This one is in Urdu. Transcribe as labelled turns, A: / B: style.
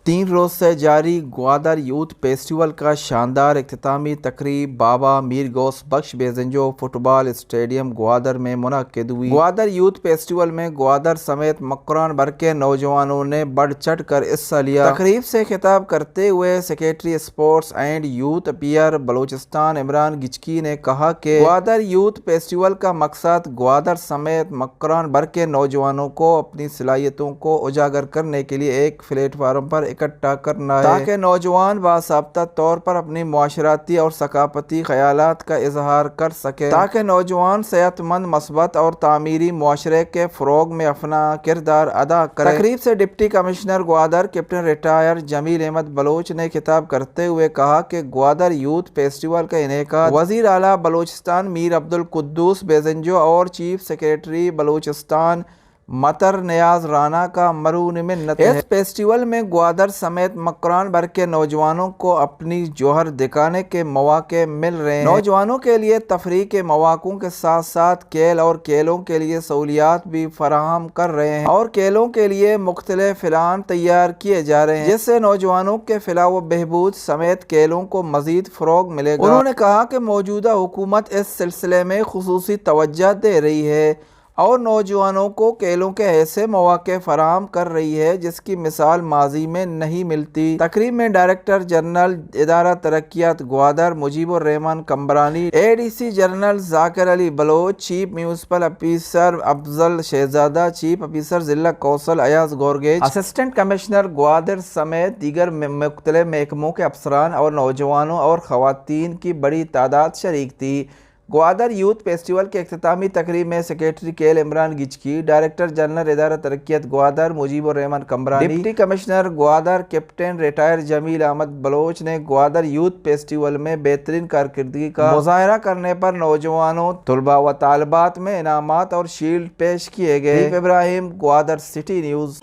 A: 3 روز سے جاری گوادر یوتھ فیسٹیول کا شاندار اختتامی تقریب بابا میر غوث بخش بیزنجو فٹ بال اسٹیڈیم گوادر میں منعقد ہوئی۔ گوادر یوتھ فیسٹیول میں گوادر سمیت مکران بھر کے نوجوانوں نے بڑھ چڑھ کر حصہ لیا۔ تقریب سے خطاب کرتے ہوئے secretary sports and youth affair Balochistan Imran Gichki نے کہا کہ گوادر یوتھ فیسٹیول کا مقصد گوادر سمیت مکران بھر کے نوجوانوں کو اپنی صلاحیتوں کو اجاگر کرنے کے لیے ایک پلیٹ فارم پر اکٹھا کرنا ہے تاکہ نوجوان باضابطہ طور پر اپنی معاشرتی اور ثقافتی خیالات کا اظہار کر سکے تاکہ نوجوان صحت مند، مثبت اور تعمیری معاشرے کے فروغ میں اپنا کردار ادا کرے۔ تقریب سے deputy commissioner Gwadar captain retire Jameel Ahmed Baloch نے خطاب کرتے ہوئے کہا کہ گوادر یوتھ فیسٹیول کا انعقاد وزیر اعلیٰ بلوچستان میر عبدالقدوس بیزنجو اور چیف سیکریٹری بلوچستان مطر نیاز رانا کا مرہون منت ہے۔ اس فیسٹیول میں گوادر سمیت مکران بھر کے نوجوانوں کو اپنی جوہر دکھانے کے مواقع مل رہے ہیں۔ نوجوانوں کے لیے تفریح کے مواقع کے ساتھ ساتھ کھیل اور کھیلوں کے لیے سہولیات بھی فراہم کر رہے ہیں اور کھیلوں کے لیے مختلف پلان تیار کیے جا رہے ہیں جس سے نوجوانوں کے فلاح و بہبود سمیت کھیلوں کو مزید فروغ ملے گا۔ انہوں نے کہا کہ موجودہ حکومت اس سلسلے میں خصوصی توجہ دے رہی ہے اور نوجوانوں کو کھیلوں کے ایسے مواقع فراہم کر رہی ہے جس کی مثال ماضی میں نہیں ملتی۔ تقریب میں ڈائریکٹر جنرل ادارہ ترقیات گوادر مجیب الرحمان کمبرانی، اے ڈی سی جنرل ذاکر علی بلوچ، چیف میونسپل آفیسر افضل شہزادہ، چیف آفیسر ضلع کوسل ایاز گورگیج، اسسٹنٹ کمشنر گوادر سمیت دیگر مختلف محکموں کے افسران اور نوجوانوں اور خواتین کی بڑی تعداد شریک تھی۔ گوادر یوتھ فیسٹیول کے اختتامی تقریب میں سیکریٹری کیل عمران گچکی، ڈائریکٹر جنرل ادارہ ترقیات Gwadar Mujib ur-Rahman Kambrani, deputy commissioner Gwadar captain retire Jameel Ahmed Baloch نے گوادر یوتھ فیسٹیول میں بہترین کارکردگی کا مظاہرہ کرنے پر نوجوانوں، طلباء و طالبات میں انعامات اور شیلڈ پیش کیے گئے۔ ابراہیم، گوادر سٹی نیوز۔